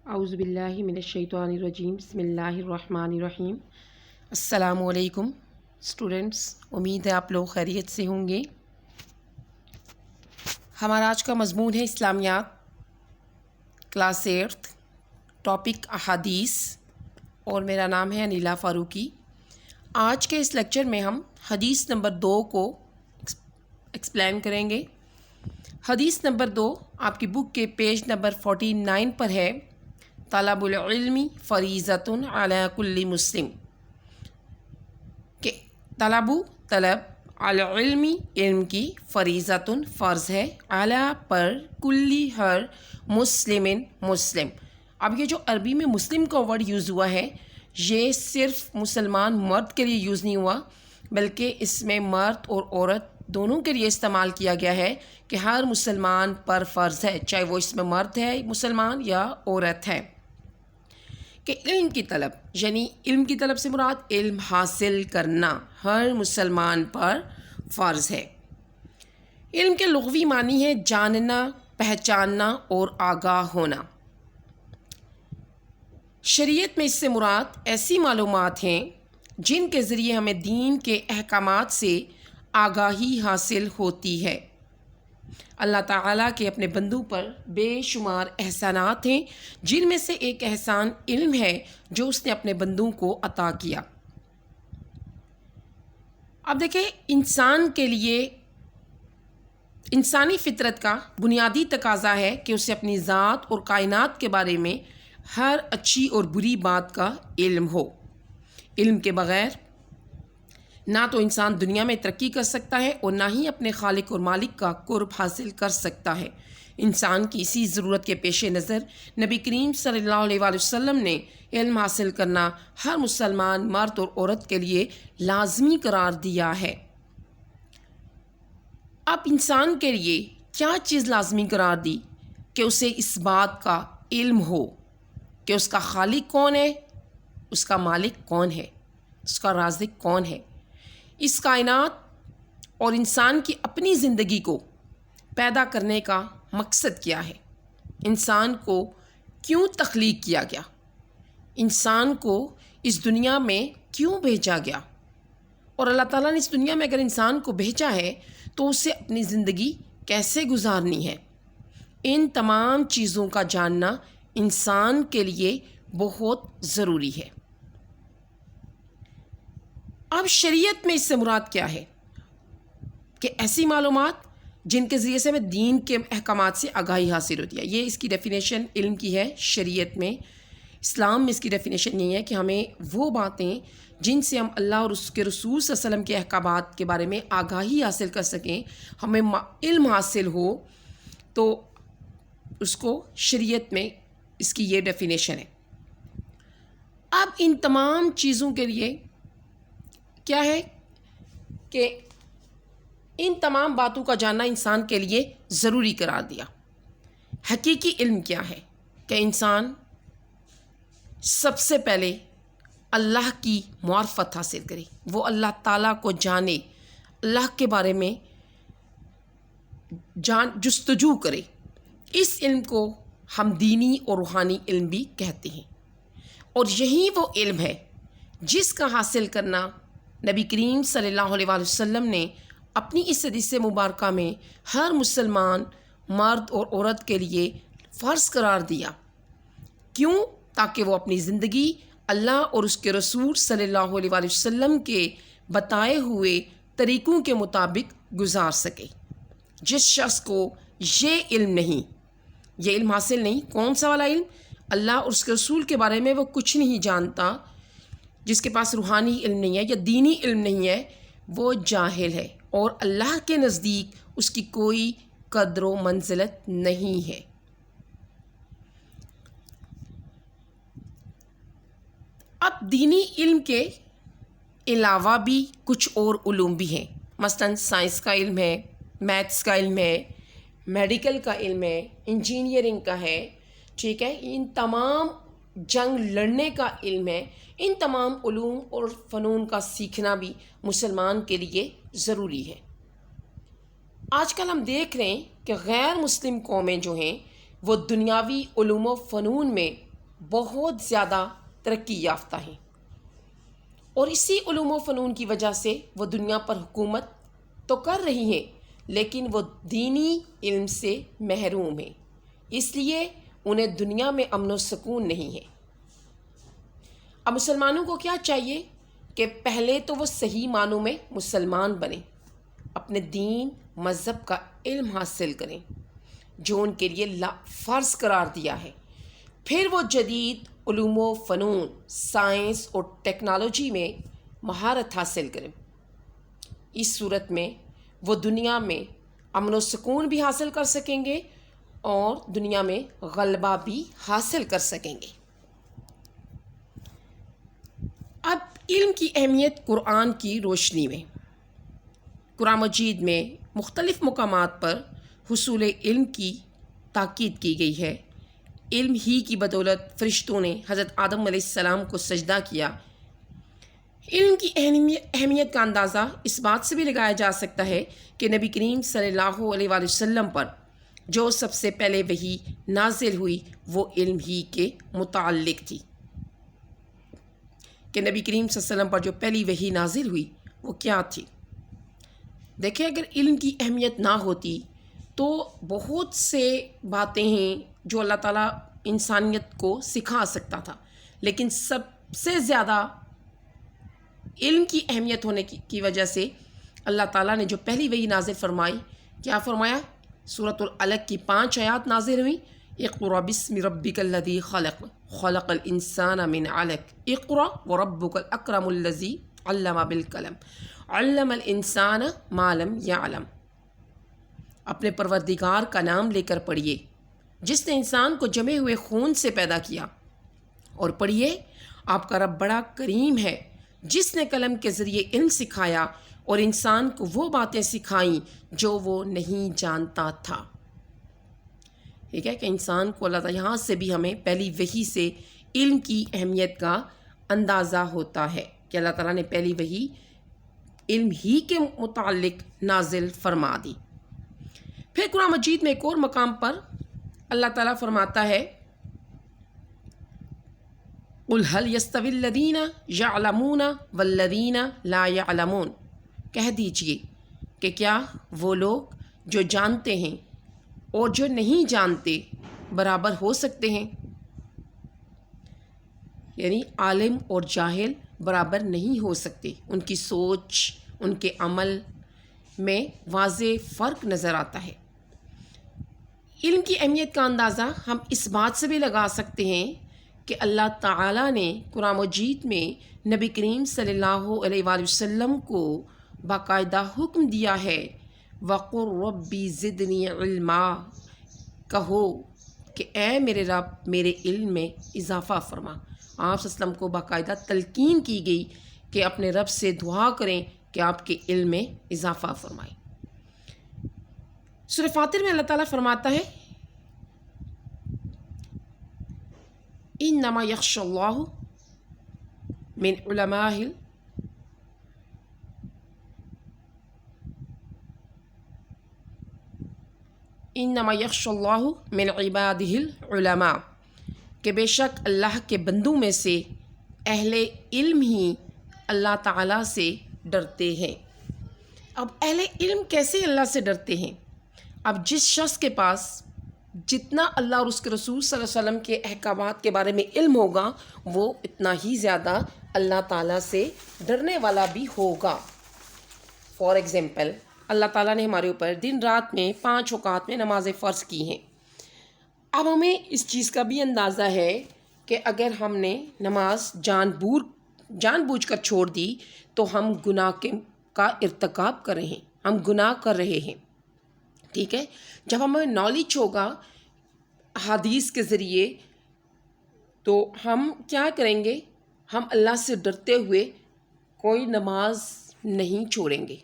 اعوذ باللہ من الشیطان الرجیم بسم اللہ الرحمن الرحیم۔ السلام علیکم اسٹوڈنٹس، امید ہے آپ لوگ خیریت سے ہوں گے۔ ہمارا آج کا مضمون ہے اسلامیات، کلاس 8، ٹاپک احادیث، اور میرا نام ہے انیلا فاروقی۔ آج کے اس لیکچر میں ہم حدیث نمبر 2 کو ایکسپلین کریں گے۔ حدیث نمبر 2 آپ کی بک کے پیج نمبر 49 پر ہے۔ طلب العلم فریضۃ علی کل مسلم، کہ طلب العلم، علم کی، فریضۃ فرض ہے، علی پر، کلی ہر، مسلم۔ اب یہ جو عربی میں مسلم کا ورڈ یوز ہوا ہے، یہ صرف مسلمان مرد کے لیے یوز نہیں ہوا، بلکہ اس میں مرد اور عورت دونوں کے لیے استعمال کیا گیا ہے کہ ہر مسلمان پر فرض ہے، چاہے وہ اس میں مرد ہے مسلمان یا عورت ہے، کہ علم کی طلب، یعنی علم کی طلب سے مراد علم حاصل کرنا ہر مسلمان پر فرض ہے۔ علم کے لغوی معنی ہے جاننا، پہچاننا اور آگاہ ہونا۔ شریعت میں اس سے مراد ایسی معلومات ہیں جن کے ذریعے ہمیں دین کے احکامات سے آگاہی حاصل ہوتی ہے۔ اللہ تعالیٰ کے اپنے بندوں پر بے شمار احسانات ہیں، جن میں سے ایک احسان علم ہے جو اس نے اپنے بندوں کو عطا کیا۔ اب دیکھیں، انسان کے لیے انسانی فطرت کا بنیادی تقاضا ہے کہ اسے اپنی ذات اور کائنات کے بارے میں ہر اچھی اور بری بات کا علم ہو۔ علم کے بغیر نہ تو انسان دنیا میں ترقی کر سکتا ہے اور نہ ہی اپنے خالق اور مالک کا قرب حاصل کر سکتا ہے۔ انسان کی اسی ضرورت کے پیش نظر نبی کریم صلی اللہ علیہ وآلہ وسلم نے علم حاصل کرنا ہر مسلمان مرد اور عورت کے لیے لازمی قرار دیا ہے۔ اب انسان کے لیے کیا چیز لازمی قرار دی؟ کہ اسے اس بات کا علم ہو کہ اس کا خالق کون ہے، اس کا مالک کون ہے، اس کا رازق کون ہے، اس کائنات اور انسان کی اپنی زندگی کو پیدا کرنے کا مقصد کیا ہے، انسان کو کیوں تخلیق کیا گیا، انسان کو اس دنیا میں کیوں بھیجا گیا، اور اللہ تعالیٰ نے اس دنیا میں اگر انسان کو بھیجا ہے تو اسے اپنی زندگی کیسے گزارنی ہے۔ ان تمام چیزوں کا جاننا انسان کے لیے بہت ضروری ہے۔ اب شریعت میں اس سے مراد کیا ہے؟ کہ ایسی معلومات جن کے ذریعے سے ہمیں دین کے احکامات سے آگاہی حاصل ہوتی ہے۔ یہ اس کی ڈیفینیشن علم کی ہے شریعت میں۔ اسلام میں اس کی ڈیفینیشن یہی ہے کہ ہمیں وہ باتیں جن سے ہم اللہ اور اس کے رسول صلی اللہ علیہ وسلم کے احکامات کے بارے میں آگاہی حاصل کر سکیں، ہمیں علم حاصل ہو، تو اس کو شریعت میں اس کی یہ ڈیفینیشن ہے۔ اب ان تمام چیزوں کے لیے کیا ہے کہ ان تمام باتوں کا جاننا انسان کے لیے ضروری قرار دیا۔ حقیقی علم کیا ہے؟ کہ انسان سب سے پہلے اللہ کی معرفت حاصل کرے، وہ اللہ تعالیٰ کو جانے، اللہ کے بارے میں جستجو کرے۔ اس علم کو ہم دینی اور روحانی علم بھی کہتے ہیں، اور یہی وہ علم ہے جس کا حاصل کرنا نبی کریم صلی اللہ علیہ وآلہ وسلم نے اپنی اس حدیث مبارکہ میں ہر مسلمان مرد اور عورت کے لیے فرض قرار دیا۔ کیوں؟ تاکہ وہ اپنی زندگی اللہ اور اس کے رسول صلی اللہ علیہ وآلہ وسلم کے بتائے ہوئے طریقوں کے مطابق گزار سکے۔ جس شخص کو یہ علم نہیں، یہ علم حاصل نہیں، کون سا والا علم؟ اللہ اور اس کے رسول کے بارے میں وہ کچھ نہیں جانتا، جس کے پاس روحانی علم نہیں ہے یا دینی علم نہیں ہے، وہ جاہل ہے، اور اللہ کے نزدیک اس کی کوئی قدر و منزلت نہیں ہے۔ اب دینی علم کے علاوہ بھی کچھ اور علوم بھی ہیں، مثلاً سائنس کا علم ہے، میتھس کا علم ہے، میڈیکل کا علم ہے، انجینئرنگ کا ہے، ٹھیک ہے، ان تمام جنگ لڑنے کا علم ہے۔ ان تمام علوم اور فنون کا سیکھنا بھی مسلمان کے لیے ضروری ہے۔ آج کل ہم دیکھ رہے ہیں کہ غیر مسلم قومیں جو ہیں وہ دنیاوی علوم و فنون میں بہت زیادہ ترقی یافتہ ہیں، اور اسی علوم و فنون کی وجہ سے وہ دنیا پر حکومت تو کر رہی ہیں، لیکن وہ دینی علم سے محروم ہیں، اس لیے انہیں دنیا میں امن و سکون نہیں ہے۔ اب مسلمانوں کو کیا چاہیے کہ پہلے تو وہ صحیح معنوں میں مسلمان بنیں، اپنے دین مذہب کا علم حاصل کریں جو ان کے لیے فرض قرار دیا ہے، پھر وہ جدید علوم و فنون، سائنس اور ٹیکنالوجی میں مہارت حاصل کریں۔ اس صورت میں وہ دنیا میں امن و سکون بھی حاصل کر سکیں گے اور دنیا میں غلبہ بھی حاصل کر سکیں گے۔ اب علم کی اہمیت قرآن کی روشنی میں، قرآن مجید میں مختلف مقامات پر حصول علم کی تاکید کی گئی ہے۔ علم ہی کی بدولت فرشتوں نے حضرت آدم علیہ السلام کو سجدہ کیا۔ علم کی اہمیت کا اندازہ اس بات سے بھی لگایا جا سکتا ہے کہ نبی کریم صلی اللہ علیہ وآلہ وسلم پر جو سب سے پہلے وحی نازل ہوئی وہ علم ہی کے متعلق تھی، کہ نبی کریم صلی اللہ علیہ وسلم پر جو پہلی وحی نازل ہوئی وہ کیا تھی۔ دیکھیں، اگر علم کی اہمیت نہ ہوتی تو بہت سے باتیں ہیں جو اللہ تعالیٰ انسانیت کو سکھا سکتا تھا، لیکن سب سے زیادہ علم کی اہمیت ہونے کی وجہ سے اللہ تعالیٰ نے جو پہلی وحی نازل فرمائی، کیا فرمایا؟ سورۃ العلق کی 5 آیات نازل ہوئی، اقرأ بسم ربک الذی خلق خلق الانسان من علق اقرأ وربک الاکرم الذی علم بالقلم علم الانسان ما لم یعلم۔ اپنے پروردگار کا نام لے کر پڑھیے جس نے انسان کو جمے ہوئے خون سے پیدا کیا، اور پڑھیے آپ کا رب بڑا کریم ہے جس نے قلم کے ذریعے علم سکھایا اور انسان کو وہ باتیں سکھائیں جو وہ نہیں جانتا تھا۔ ٹھیک ہے کہ انسان کو اللہ تعالیٰ یہاں سے بھی ہمیں پہلی وحی سے علم کی اہمیت کا اندازہ ہوتا ہے کہ اللہ تعالیٰ نے پہلی وحی علم ہی کے متعلق نازل فرما دی۔ پھر قرآن مجید میں ایک اور مقام پر اللہ تعالیٰ فرماتا ہے، قُلْ هَلْ يَسْتَوِي الَّذِينَ يَعْلَمُونَ وَالَّذِينَ لَا يَعْلَمُونَ، کہہ دیجئے کہ کیا وہ لوگ جو جانتے ہیں اور جو نہیں جانتے برابر ہو سکتے ہیں؟ یعنی عالم اور جاہل برابر نہیں ہو سکتے، ان کی سوچ، ان کے عمل میں واضح فرق نظر آتا ہے۔ علم کی اہمیت کا اندازہ ہم اس بات سے بھی لگا سکتے ہیں کہ اللہ تعالیٰ نے قرآن مجید میں نبی کریم صلی اللہ علیہ وآلہ وسلم کو باقاعدہ حکم دیا ہے، وَقُلْ رَبِّ زِدْنِي عِلْمًا، کہو کہ اے میرے رب میرے علم میں اضافہ فرما۔ آپ صلی اللہ علیہ وسلم کو باقاعدہ تلقین کی گئی کہ اپنے رب سے دعا کریں کہ آپ کے علم میں اضافہ فرمائیں۔ سورہ فاطر میں اللہ تعالیٰ فرماتا ہے، انما یخشی اللہ من علماء انما یخشی اللہ من عبادہ العلماء، کہ بے شک اللہ کے بندوں میں سے اہل علم ہی اللہ تعالیٰ سے ڈرتے ہیں۔ اب اہل علم کیسے اللہ سے ڈرتے ہیں؟ اب جس شخص کے پاس جتنا اللہ اور اس کے رسول صلی اللہ علیہ وسلم کے احکامات کے بارے میں علم ہوگا وہ اتنا ہی زیادہ اللہ تعالیٰ سے ڈرنے والا بھی ہوگا۔ فار ایگزامپل، اللہ تعالیٰ نے ہمارے اوپر دن رات میں 5 اوقات میں نمازیں فرض کی ہیں۔ اب ہمیں اس چیز کا بھی اندازہ ہے کہ اگر ہم نے نماز جان بوجھ کر چھوڑ دی تو ہم گناہ کا ارتکاب کر رہے ہیں، ہم گناہ کر رہے ہیں۔ ٹھیک ہے، جب ہمیں نالج ہوگا حدیث کے ذریعے تو ہم کیا کریں گے؟ ہم اللہ سے ڈرتے ہوئے کوئی نماز نہیں چھوڑیں گے۔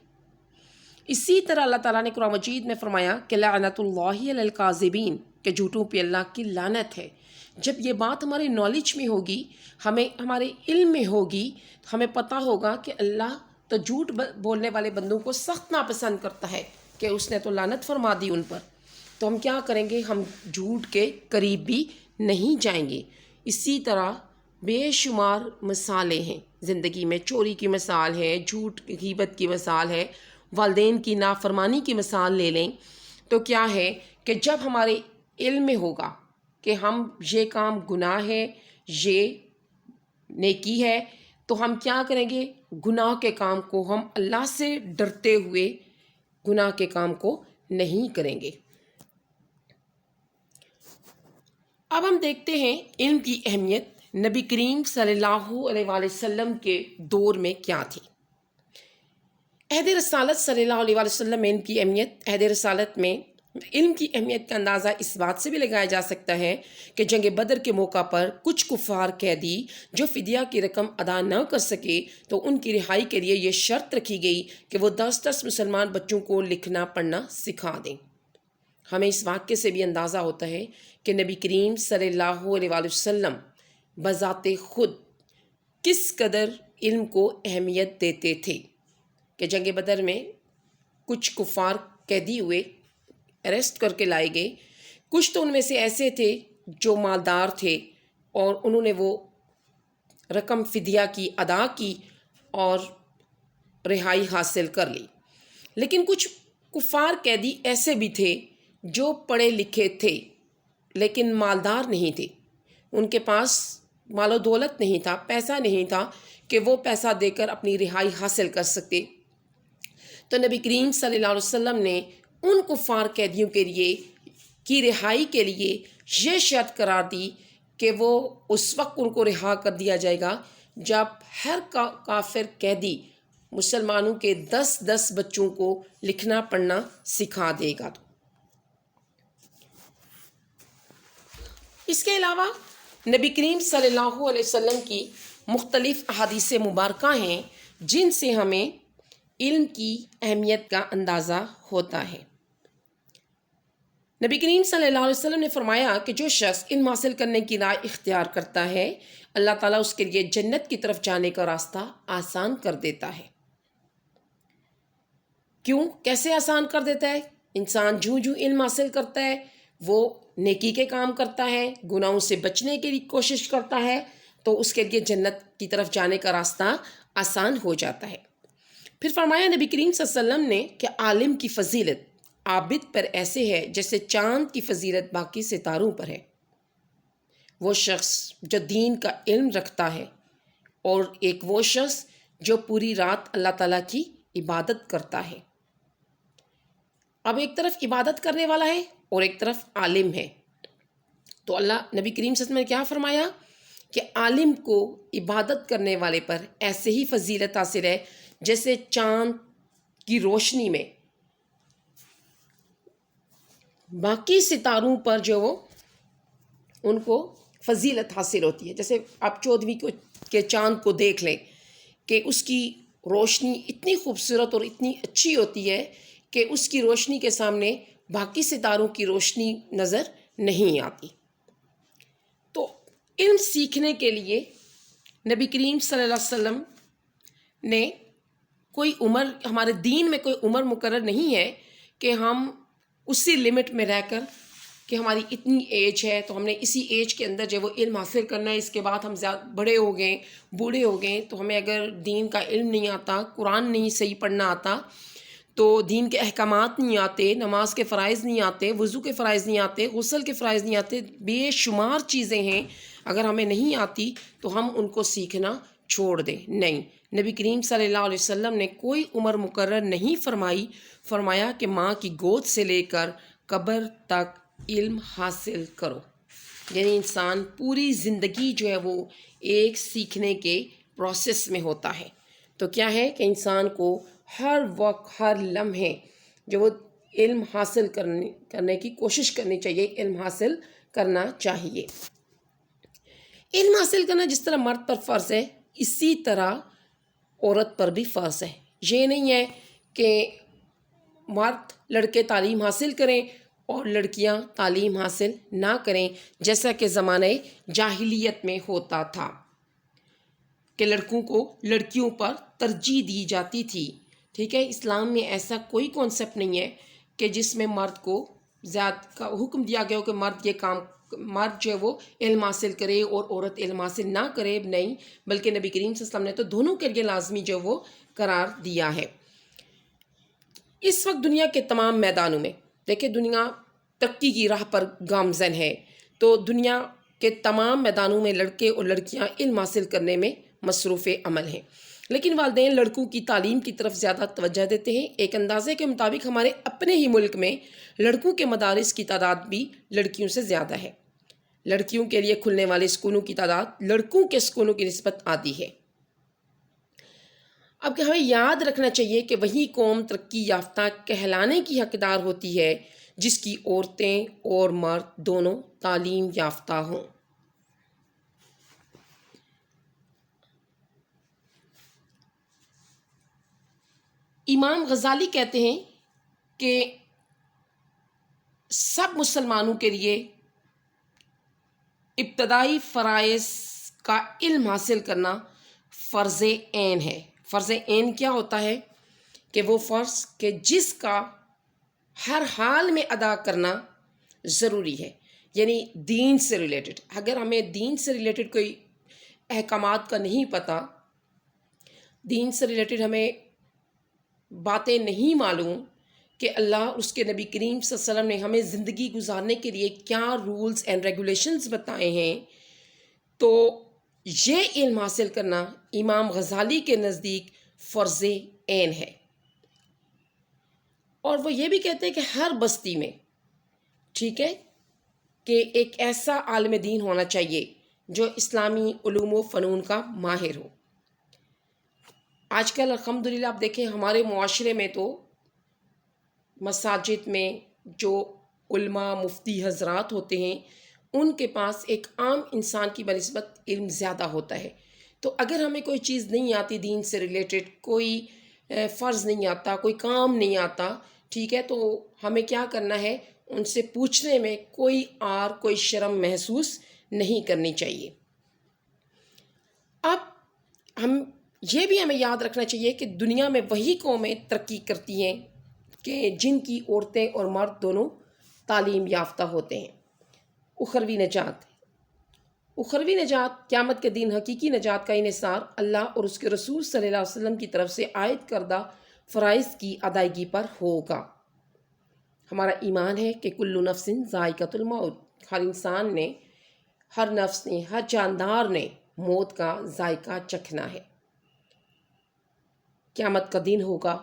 اسی طرح اللہ تعالیٰ نے قرآن مجید میں فرمایا کہ لعنت اللہ علی الکاذبین، کہ جھوٹوں پہ اللہ کی لعنت ہے۔ جب یہ بات ہمارے نالج میں ہوگی، ہمارے علم میں ہوگی، تو ہمیں پتہ ہوگا کہ اللہ تو جھوٹ بولنے والے بندوں کو سخت ناپسند کرتا ہے کہ اس نے تو لعنت فرما دی ان پر، تو ہم کیا کریں گے؟ ہم جھوٹ کے قریب بھی نہیں جائیں گے۔ اسی طرح بے شمار مثالیں ہیں زندگی میں. چوری کی مثال ہے، جھوٹ غیبت کی مثال ہے، والدین کی نافرمانی کی مثال لے لیں. تو کیا ہے کہ جب ہمارے علم میں ہوگا کہ ہم یہ کام گناہ ہے، یہ نیکی ہے، تو ہم کیا کریں گے؟ گناہ کے کام کو ہم اللہ سے ڈرتے ہوئے گناہ کے کام کو نہیں کریں گے. اب ہم دیکھتے ہیں علم کی اہمیت نبی کریم صلی اللہ علیہ وآلہ وسلم کے دور میں کیا تھی. عہد رسالت صلی اللہ علیہ وآلہ وسلم میں علم کی اہمیت، عہد رسالت میں علم کی اہمیت کا اندازہ اس بات سے بھی لگایا جا سکتا ہے کہ جنگ بدر کے موقع پر کچھ کفار قیدی جو فدیہ کی رقم ادا نہ کر سکے تو ان کی رہائی کے لیے یہ شرط رکھی گئی کہ وہ 10 مسلمان بچوں کو لکھنا پڑھنا سکھا دیں. ہمیں اس واقعے سے بھی اندازہ ہوتا ہے کہ نبی کریم صلی اللہ علیہ وآلہ وسلم بذات خود کس قدر علم کو اہمیت دیتے تھے کہ جنگ بدر میں کچھ کفار قیدی ہوئے، اریسٹ کر کے لائے گئے. کچھ تو ان میں سے ایسے تھے جو مالدار تھے اور انہوں نے وہ رقم فدیہ کی ادا کی اور رہائی حاصل کر لی. لیکن کچھ کفار قیدی ایسے بھی تھے جو پڑھے لکھے تھے لیکن مالدار نہیں تھے. ان کے پاس مال و دولت نہیں تھا، پیسہ نہیں تھا کہ وہ پیسہ دے کر اپنی رہائی حاصل کر سکتے. تو نبی کریم صلی اللہ علیہ وسلم نے ان کفار قیدیوں کے لیے کی رہائی کے لیے یہ شرط قرار دی کہ وہ اس وقت ان کو رہا کر دیا جائے گا جب ہر کافر قیدی مسلمانوں کے 10 بچوں کو لکھنا پڑھنا سکھا دے گا. اس کے علاوہ نبی کریم صلی اللہ علیہ وسلم کی مختلف احادیث مبارکہ ہیں جن سے ہمیں علم کی اہمیت کا اندازہ ہوتا ہے. نبی کریم صلی اللہ علیہ وسلم نے فرمایا کہ جو شخص علم حاصل کرنے کی راہ اختیار کرتا ہے اللہ تعالیٰ اس کے لیے جنت کی طرف جانے کا راستہ آسان کر دیتا ہے. کیوں؟ کیسے آسان کر دیتا ہے؟ انسان جوں علم حاصل کرتا ہے وہ نیکی کے کام کرتا ہے، گناہوں سے بچنے کی کوشش کرتا ہے، تو اس کے لیے جنت کی طرف جانے کا راستہ آسان ہو جاتا ہے. پھر فرمایا نبی کریم صلی اللہ علیہ وسلم نے کہ عالم کی فضیلت عابد پر ایسے ہے جیسے چاند کی فضیلت باقی ستاروں پر ہے. وہ شخص جو دین کا علم رکھتا ہے اور ایک وہ شخص جو پوری رات اللہ تعالیٰ کی عبادت کرتا ہے. اب ایک طرف عبادت کرنے والا ہے اور ایک طرف عالم ہے، تو اللہ نبی کریم صلی اللہ علیہ وسلم نے کیا فرمایا کہ عالم کو عبادت کرنے والے پر ایسے ہی فضیلت حاصل ہے جیسے چاند کی روشنی میں باقی ستاروں پر جو وہ ان کو فضیلت حاصل ہوتی ہے. جیسے آپ 14ویں کے چاند کو دیکھ لیں کہ اس کی روشنی اتنی خوبصورت اور اتنی اچھی ہوتی ہے کہ اس کی روشنی کے سامنے باقی ستاروں کی روشنی نظر نہیں آتی. تو علم سیکھنے کے لیے نبی کریم صلی اللہ علیہ وسلم نے کوئی عمر، ہمارے دین میں کوئی عمر مقرر نہیں ہے کہ ہم اسی لمٹ میں رہ کر کہ ہماری اتنی ایج ہے تو ہم نے اسی ایج کے اندر جو وہ علم حاصل کرنا ہے. اس کے بعد ہم زیادہ بڑے ہو گئے، بوڑھے ہو گئے، تو ہمیں اگر دین کا علم نہیں آتا، قرآن نہیں صحیح پڑھنا آتا، تو دین کے احکامات نہیں آتے، نماز کے فرائض نہیں آتے، وضو کے فرائض نہیں آتے، غسل کے فرائض نہیں آتے، بے شمار چیزیں ہیں، اگر ہمیں نہیں آتی تو ہم ان کو سیکھنا چھوڑ دیں. نہیں، نبی کریم صلی اللہ علیہ وسلم نے کوئی عمر مقرر نہیں فرمایا کہ ماں کی گود سے لے کر قبر تک علم حاصل کرو. یعنی انسان پوری زندگی جو ہے وہ ایک سیکھنے کے پروسیس میں ہوتا ہے. تو کیا ہے کہ انسان کو ہر وقت، ہر لمحے جو وہ علم حاصل کرنے کی کوشش کرنی چاہیے، علم حاصل کرنا چاہیے. علم حاصل کرنا جس طرح مرد پر فرض ہے اسی طرح عورت پر بھی فرض ہے. یہ نہیں ہے کہ مرد لڑکے تعلیم حاصل کریں اور لڑکیاں تعلیم حاصل نہ کریں، جیسا کہ زمانہ جاہلیت میں ہوتا تھا کہ لڑکوں کو لڑکیوں پر ترجیح دی جاتی تھی. ٹھیک ہے، اسلام میں ایسا کوئی کانسیپٹ نہیں ہے کہ جس میں مرد کو زیادہ کا حکم دیا گیا ہو کہ مرد یہ کام مرد جو ہے وہ علم حاصل کرے اور عورت علم حاصل نہ کرے، نہیں، بلکہ نبی کریم صلی اللہ علیہ وسلم نے تو دونوں کے لیے لازمی جو وہ قرار دیا ہے۔ اس وقت دنیا کے تمام میدانوں میں دیکھیں، دنیا ترقی کی راہ پر گامزن ہے، تو دنیا کے تمام میدانوں میں لڑکے اور لڑکیاں علم حاصل کرنے میں مصروف عمل ہیں، لیکن والدین لڑکوں کی تعلیم کی طرف زیادہ توجہ دیتے ہیں۔ ایک اندازے کے مطابق ہمارے اپنے ہی ملک میں لڑکوں کے مدارس کی تعداد بھی لڑکیوں سے زیادہ ہے۔ لڑکیوں کے لیے کھلنے والے اسکولوں کی تعداد لڑکوں کے اسکولوں کی نسبت آدھی ہے۔ اب کہ ہمیں یاد رکھنا چاہیے کہ وہی قوم ترقی یافتہ کہلانے کی حقدار ہوتی ہے جس کی عورتیں اور مرد دونوں تعلیم یافتہ ہوں۔ امام غزالی کہتے ہیں کہ سب مسلمانوں کے لیے ابتدائی فرائض کا علم حاصل کرنا فرض عین ہے۔ فرض عین کیا ہوتا ہے؟ کہ وہ فرض کہ جس کا ہر حال میں ادا کرنا ضروری ہے، یعنی دین سے ریلیٹڈ۔ اگر ہمیں دین سے ریلیٹڈ کوئی احکامات کا نہیں پتہ، دین سے ریلیٹڈ ہمیں باتیں نہیں معلوم کہ اللہ اور اس کے نبی کریم صلی اللہ علیہ وسلم نے ہمیں زندگی گزارنے کے لیے کیا رولز اینڈ ریگولیشنز بتائے ہیں، تو یہ علم حاصل کرنا امام غزالی کے نزدیک فرض عین ہے۔ اور وہ یہ بھی کہتے ہیں کہ ہر بستی میں، ٹھیک ہے، کہ ایک ایسا عالم دین ہونا چاہیے جو اسلامی علوم و فنون کا ماہر ہو۔ آج کل الحمدللہ آپ دیکھیں ہمارے معاشرے میں تو مساجد میں جو علماء مفتی حضرات ہوتے ہیں ان کے پاس ایک عام انسان کی بنسبت علم زیادہ ہوتا ہے، تو اگر ہمیں کوئی چیز نہیں آتی دین سے ریلیٹڈ، کوئی فرض نہیں آتا، کوئی کام نہیں آتا، ٹھیک ہے، تو ہمیں کیا کرنا ہے؟ ان سے پوچھنے میں کوئی آر کوئی شرم محسوس نہیں کرنی چاہیے۔ اب یہ بھی ہمیں یاد رکھنا چاہیے کہ دنیا میں وہی قومیں ترقی کرتی ہیں کہ جن کی عورتیں اور مرد دونوں تعلیم یافتہ ہوتے ہیں۔ اخروی نجات، اخروی نجات قیامت کے دن حقیقی نجات کا انحصار اللہ اور اس کے رسول صلی اللہ علیہ وسلم کی طرف سے عائد کردہ فرائض کی ادائیگی پر ہوگا۔ ہمارا ایمان ہے کہ کل نفس ذائقۃ الموت، ہر انسان نے، ہر نفس نے، ہر جاندار نے موت کا ذائقہ چکھنا ہے۔ قیامت کا دن ہوگا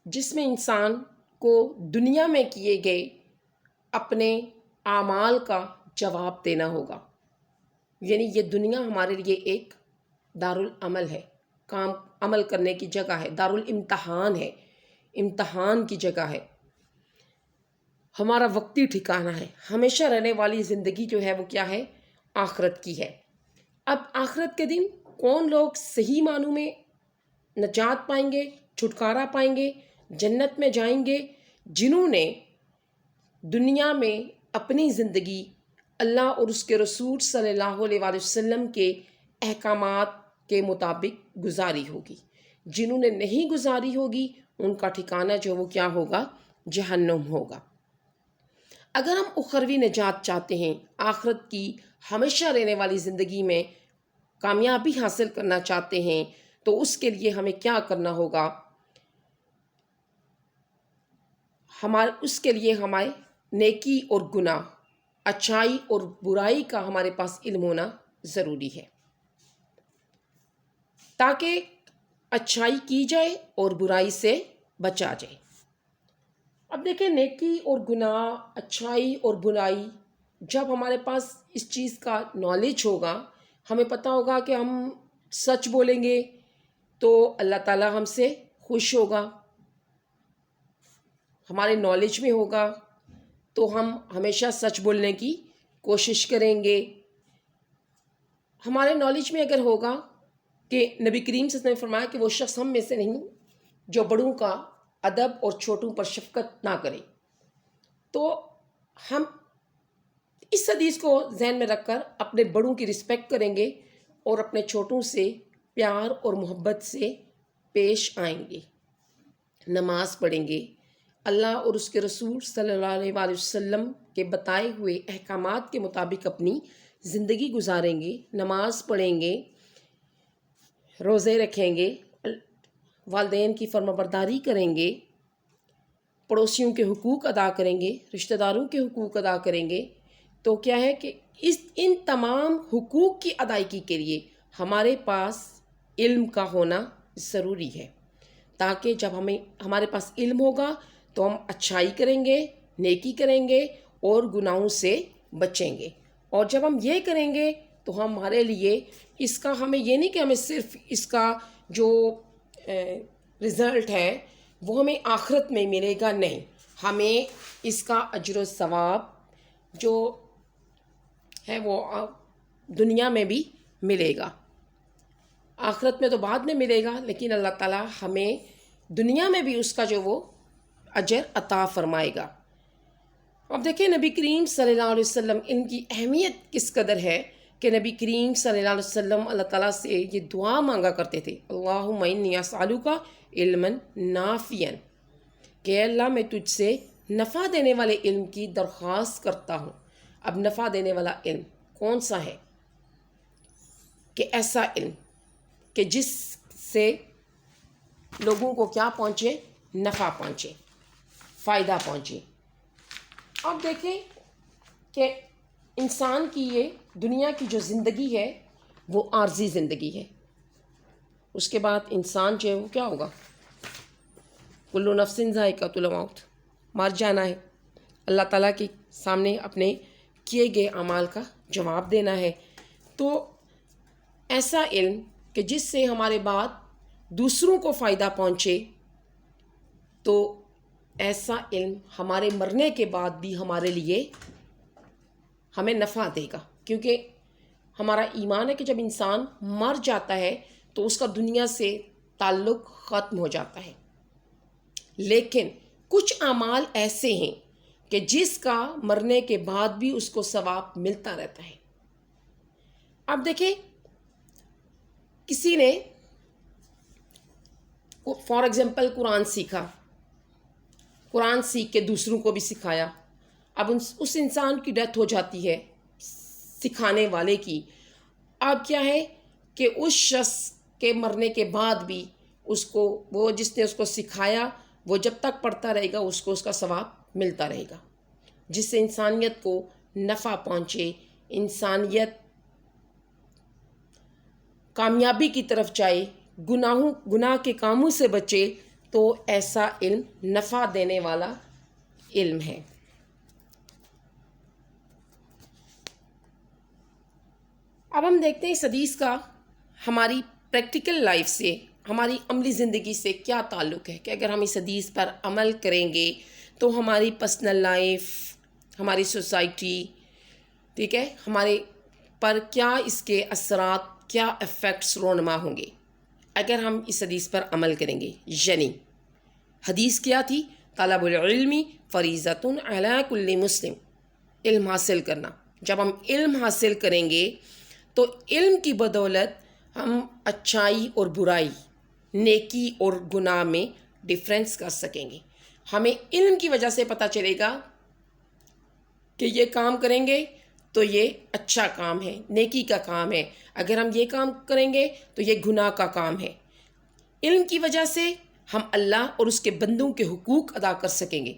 جس میں انسان کو دنیا میں کیے گئے اپنے اعمال کا جواب دینا ہوگا، یعنی یہ دنیا ہمارے لیے ایک دارالعمل ہے، کام عمل کرنے کی جگہ ہے، دارالامتحان ہے، امتحان کی جگہ ہے، ہمارا وقتی ٹھکانہ ہے۔ ہمیشہ رہنے والی زندگی جو ہے وہ کیا ہے؟ آخرت کی ہے۔ اب آخرت کے دن کون لوگ صحیح معنوں میں نجات پائیں گے، چھٹکارا پائیں گے، جنت میں جائیں گے؟ جنہوں نے دنیا میں اپنی زندگی اللہ اور اس کے رسول صلی اللہ علیہ وآلہ وسلم کے احکامات کے مطابق گزاری ہوگی۔ جنہوں نے نہیں گزاری ہوگی ان کا ٹھکانہ جو وہ کیا ہوگا؟ جہنم ہوگا۔ اگر ہم اخروی نجات چاہتے ہیں، آخرت کی ہمیشہ رہنے والی زندگی میں کامیابی حاصل کرنا چاہتے ہیں، تو اس کے لیے ہمیں کیا کرنا ہوگا؟ اس کے لیے ہمارے نیکی اور گناہ، اچھائی اور برائی کا ہمارے پاس علم ہونا ضروری ہے، تاکہ اچھائی کی جائے اور برائی سے بچا جائے۔ اب دیکھیں، نیکی اور گناہ، اچھائی اور برائی، جب ہمارے پاس اس چیز کا نالج ہوگا، ہمیں پتہ ہوگا کہ ہم سچ بولیں گے تو اللہ تعالیٰ ہم سے خوش ہوگا، ہمارے نالج میں ہوگا تو ہم ہمیشہ سچ بولنے کی کوشش کریں گے۔ ہمارے نالج میں اگر ہوگا کہ نبی کریم صلی اللہ علیہ وسلم نے فرمایا کہ وہ شخص ہم میں سے نہیں جو بڑوں کا ادب اور چھوٹوں پر شفقت نہ کرے، تو ہم اس حدیث کو ذہن میں رکھ کر اپنے بڑوں کی رسپیکٹ کریں گے اور اپنے چھوٹوں سے پیار اور محبت سے پیش آئیں گے، نماز پڑھیں گے، اللہ اور اس کے رسول صلی اللہ علیہ وآلہ وسلم کے بتائے ہوئے احکامات کے مطابق اپنی زندگی گزاریں گے، نماز پڑھیں گے، روزے رکھیں گے، والدین کی فرما برداری کریں گے، پڑوسیوں کے حقوق ادا کریں گے، رشتہ داروں کے حقوق ادا کریں گے، تو کیا ہے کہ ان تمام حقوق کی ادائیگی کے لیے ہمارے پاس علم کا ہونا ضروری ہے، تاکہ جب ہمارے پاس علم ہوگا تو ہم اچھائی کریں گے، نیکی کریں گے اور گناہوں سے بچیں گے۔ اور جب ہم یہ کریں گے تو ہمارے لیے اس کا ہمیں یہ نہیں کہ ہمیں صرف اس کا جو رزلٹ ہے وہ ہمیں آخرت میں ملے گا، نہیں، ہمیں اس کا اجر و ثواب جو ہے وہ دنیا میں بھی ملے گا، آخرت میں تو بعد میں ملے گا، لیکن اللہ تعالیٰ ہمیں دنیا میں بھی اس کا جو وہ اجر عطا فرمائے گا۔ اب دیکھیں نبی کریم صلی اللہ علیہ وسلم، ان کی اہمیت کس قدر ہے کہ نبی کریم صلی اللہ علیہ وسلم اللہ تعالیٰ سے یہ دعا مانگا کرتے تھے، اللہم انی اسألک علما نافعا، کہ اللہ میں تجھ سے نفع دینے والے علم کی درخواست کرتا ہوں۔ اب نفع دینے والا علم کون سا ہے؟ کہ ایسا علم کہ جس سے لوگوں کو کیا پہنچے؟ نفع پہنچے، فائدہ پہنچے۔ اب دیکھیں کہ انسان کی یہ دنیا کی جو زندگی ہے وہ عارضی زندگی ہے، اس کے بعد انسان جو ہے وہ کیا ہوگا؟ کل نفس ذائقۃ الموت، مر جانا ہے، اللہ تعالیٰ کے سامنے اپنے کیے گئے اعمال کا جواب دینا ہے۔ تو ایسا علم کہ جس سے ہمارے بعد دوسروں کو فائدہ پہنچے، تو ایسا علم ہمارے مرنے کے بعد بھی ہمارے لیے ہمیں نفع دے گا، کیونکہ ہمارا ایمان ہے کہ جب انسان مر جاتا ہے تو اس کا دنیا سے تعلق ختم ہو جاتا ہے، لیکن کچھ اعمال ایسے ہیں کہ جس کا مرنے کے بعد بھی اس کو ثواب ملتا رہتا ہے۔ اب دیکھیں کسی نے فار ایگزامپل قرآن سیکھا، قرآن سیکھ کے دوسروں کو بھی سکھایا، اب اس انسان کی ڈیتھ ہو جاتی ہے سکھانے والے کی، اب کیا ہے کہ اس شخص کے مرنے کے بعد بھی اس کو وہ جس نے اس کو سکھایا وہ جب تک پڑھتا رہے گا اس کو اس کا ثواب ملتا رہے گا، جس سے انسانیت کو نفع پہنچے، انسانیت کامیابی کی طرف جائے، گناہ کے کاموں سے بچے، تو ایسا علم نفع دینے والا علم ہے۔ اب ہم دیکھتے ہیں اس حدیث کا ہماری پریکٹیکل لائف سے، ہماری عملی زندگی سے کیا تعلق ہے، کہ اگر ہم اس حدیث پر عمل کریں گے تو ہماری پرسنل لائف، ہماری سوسائٹی، ٹھیک ہے، ہمارے پر کیا اس کے اثرات، کیا ایفیکٹس رونما ہوں گے اگر ہم اس حدیث پر عمل کریں گے۔ یعنی حدیث کیا تھی؟ طلب العلم فریضۃ علی کل مسلم، علم حاصل کرنا۔ جب ہم علم حاصل کریں گے تو علم کی بدولت ہم اچھائی اور برائی، نیکی اور گناہ میں ڈفرینس کر سکیں گے۔ ہمیں علم کی وجہ سے پتہ چلے گا کہ یہ کام کریں گے تو یہ اچھا کام ہے، نیکی کا کام ہے، اگر ہم یہ کام کریں گے تو یہ گناہ کا کام ہے۔ علم کی وجہ سے ہم اللہ اور اس کے بندوں کے حقوق ادا کر سکیں گے۔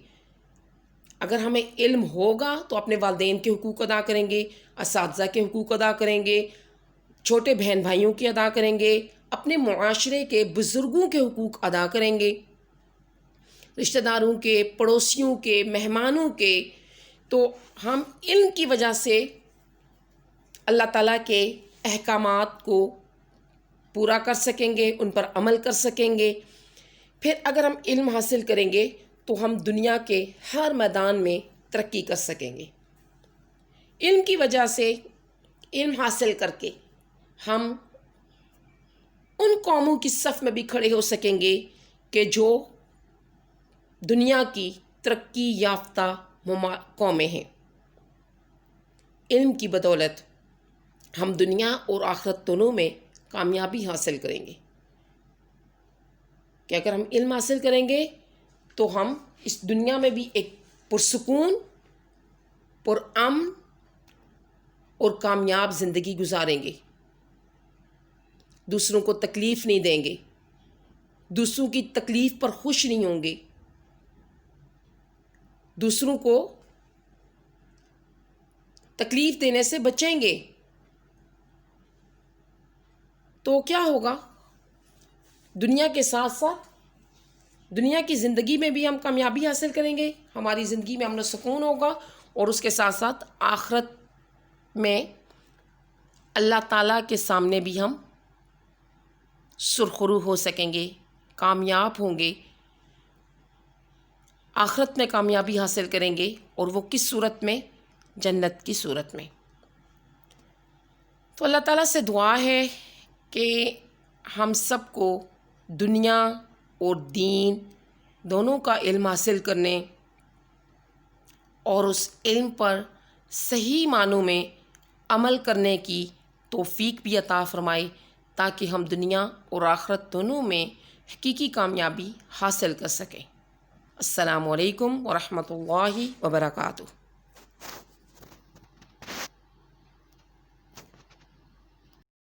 اگر ہمیں علم ہوگا تو اپنے والدین کے حقوق ادا کریں گے، اساتذہ کے حقوق ادا کریں گے، چھوٹے بہن بھائیوں کے ادا کریں گے، اپنے معاشرے کے بزرگوں کے حقوق ادا کریں گے، رشتہ داروں کے، پڑوسیوں کے، مہمانوں کے۔ تو ہم علم کی وجہ سے اللہ تعالیٰ کے احکامات کو پورا کر سکیں گے، ان پر عمل کر سکیں گے۔ پھر اگر ہم علم حاصل کریں گے تو ہم دنیا کے ہر میدان میں ترقی کر سکیں گے۔ علم کی وجہ سے، علم حاصل کر کے ہم ان قوموں کی صف میں بھی کھڑے ہو سکیں گے کہ جو دنیا کی ترقی یافتہ قومیں ہیں۔ علم کی بدولت ہم دنیا اور آخرت دونوں میں کامیابی حاصل کریں گے، کہ اگر ہم علم حاصل کریں گے تو ہم اس دنیا میں بھی ایک پرسکون، پرامن اور کامیاب زندگی گزاریں گے، دوسروں کو تکلیف نہیں دیں گے، دوسروں کی تکلیف پر خوش نہیں ہوں گے، دوسروں کو تکلیف دینے سے بچیں گے، تو کیا ہوگا؟ دنیا کے ساتھ ساتھ دنیا کی زندگی میں بھی ہم کامیابی حاصل کریں گے، ہماری زندگی میں امن و سکون ہوگا، اور اس کے ساتھ ساتھ آخرت میں اللہ تعالیٰ کے سامنے بھی ہم سرخرو ہو سکیں گے، کامیاب ہوں گے، آخرت میں کامیابی حاصل کریں گے، اور وہ کس صورت میں؟ جنت کی صورت میں۔ تو اللہ تعالیٰ سے دعا ہے کہ ہم سب کو دنیا اور دین دونوں کا علم حاصل کرنے اور اس علم پر صحیح معنوں میں عمل کرنے کی توفیق بھی عطا فرمائے، تاکہ ہم دنیا اور آخرت دونوں میں حقیقی کامیابی حاصل کر سکیں۔ السلام علیکم ورحمۃ اللہ وبرکاتہ۔